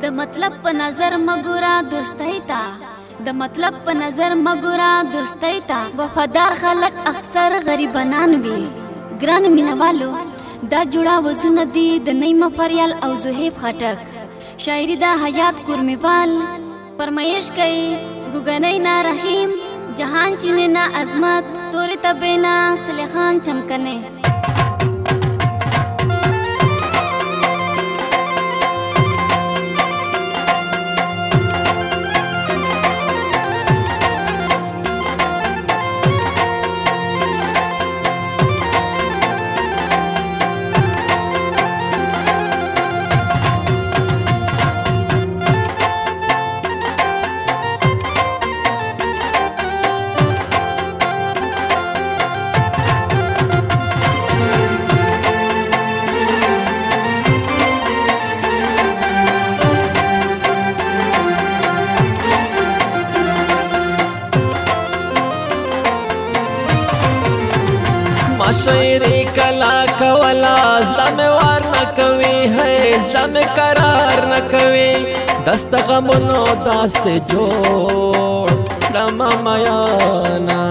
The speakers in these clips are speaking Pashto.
د مطلب په نظر مګورا دوستۍ ته د مطلب په نظر مګورا دوستۍ ته وفادار خلک اکثر غریبانان وي ګران مینوالو دا جوړا وزونه دي د نیم فریال او زهیب خټک شاعری دا حیات کورمیوال فرمایش کوي ګوګنۍ نا رحیم جهان چینه نا عظمت تورې تبینا سلیخان چمکنه شاعری کلا کولا زړه مې وار نه کوي ہے زړه مې قرار نه کوي دست غمونو داسې جوړ کړم میانا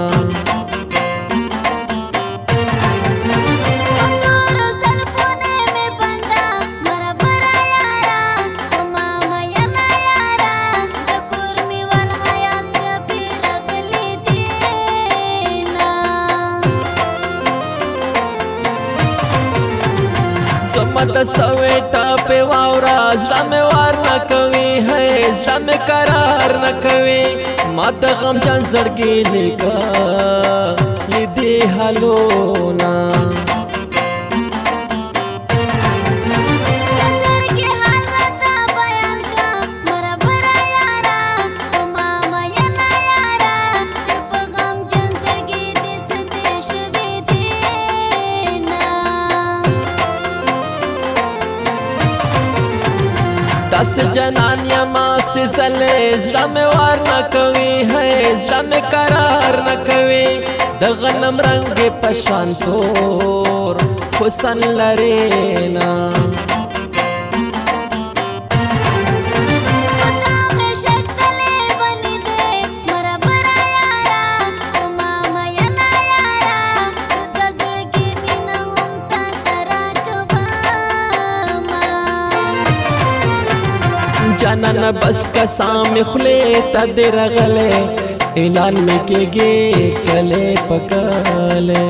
زمت سویٹا پہ واورا زړه مې وار نه کوي ہے زړه مې قرار نه کوي ما د غم جان زړګي لیکا لیدې حالونه دس جنان یما سے زلے زړه مې وار نه کوي ہے زړه مې قرار نه کوي د غنم رنگ پشان تور حسن لرینا جانانا بس کا سامنے خلے تدر غلے اعلان میں کے گے کلے پکالے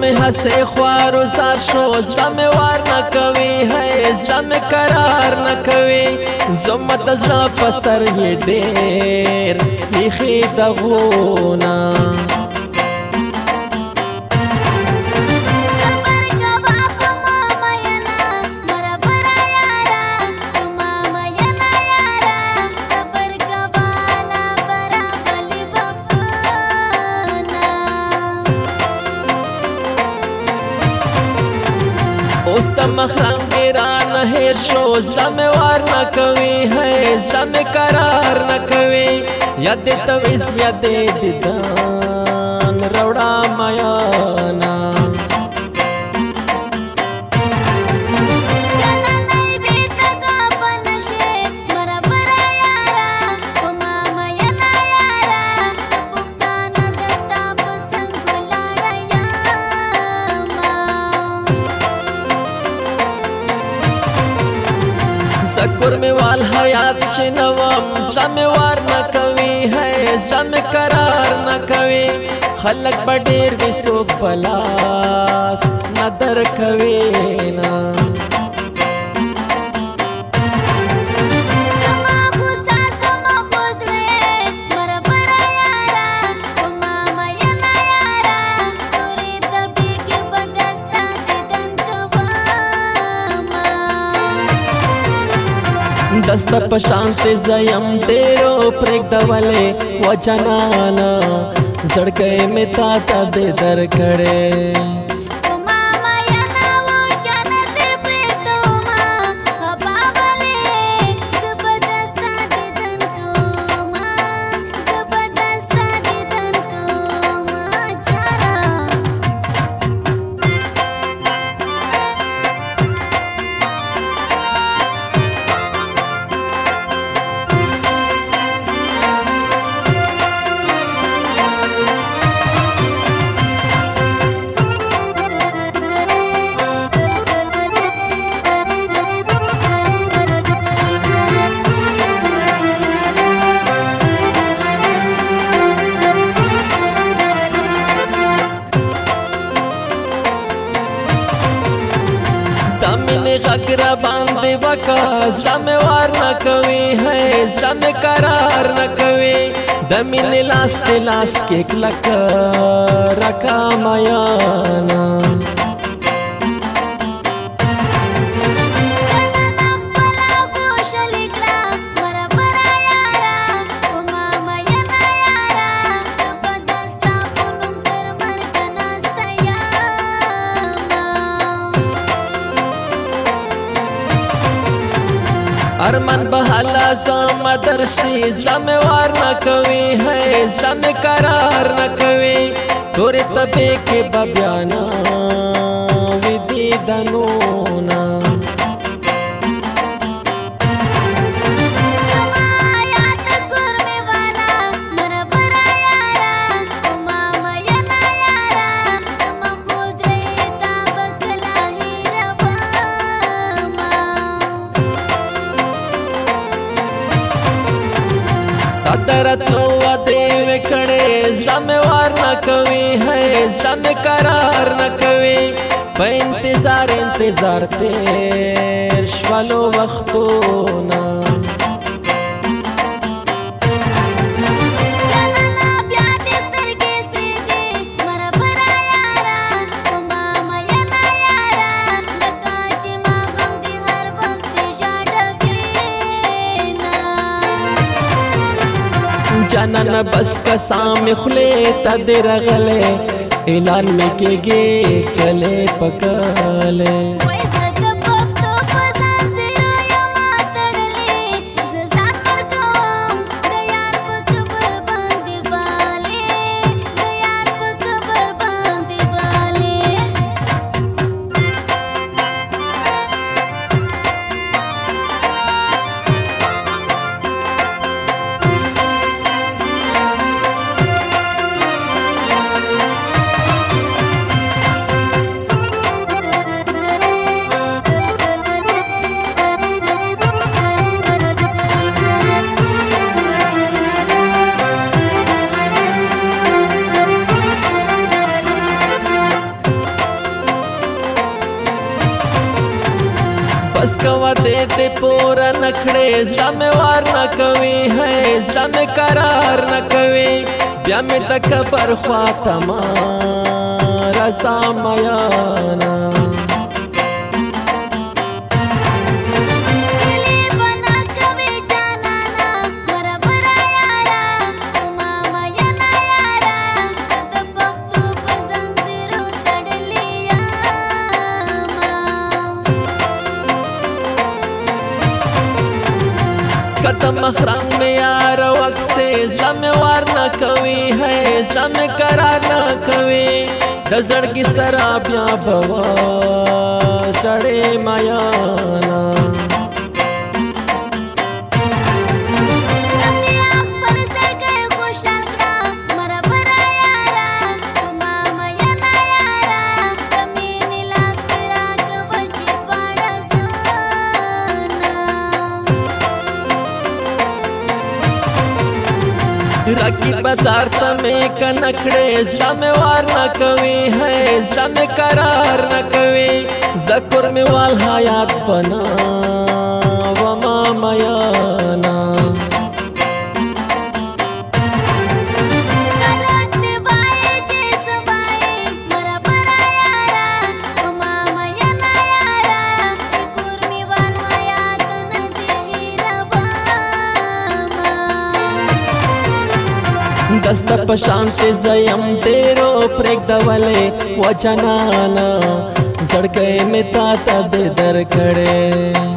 میں ہنسے خوار و زار شو زړه مې وار نه کوي ہے زړه مې قرار نه کوي زمت زړه په سر یې ډېر ایښي دغونه اوس د مخرنګ ران هیر شو زړه مې وار نه کوي ہے زړه مې قرار نه کوي یاد تویس یاد دیدان روړا میانا زکر میں وال حیات چنوام زړه مې وار نه کوي ہے زړه مې قرار نه کوي خلک به ډېر وي څوک په لاس نه درکوي نه دستا پشانت زیم ډیرو پرېږدولې و جانانا زړګی مې تا ته دې درکړې مینې غږ را باندې وکا زړه مې وار نه کوي ہے زړه مې قرار نه کوي د مینې لاس ته لاس کې کلک رکا میانا ارمان بحالا زم درشي زړه مې وار نه کوي ہے زړه مې قرار نه کوي تورې تبې کې به بیا نه وي دیدنونه درتلو وعدې وکړې زړه مې وار نه کوي ہے زړه مې قرار نه کوي په انتظار تیر شولو وختونه جانانا بس کا سامنے خلے تا دے رغلے اعلان میں کېږي کله پکاله بس کوا دے پورا نکھڑے زړه مې وار نه کوي ہے زړه مې قرار نه کوي بیا مې تکبر خواته ما رضا میانا قدم مخرم میں یار وقت سے زړه مې وار نه کوي ہے زړه مې قرار نه کوي د زړګي سره بیا بوا شړې میانا राखी बाजार तमें कनखड़े زړه مې وار نه کوي ہے زړه مې قرار نه کوي ذکر مې وال حیات بنا وما میانا دست په شانت زیم ډیرو پرېږدولې وجنانا زړګی مې تا ته در کړې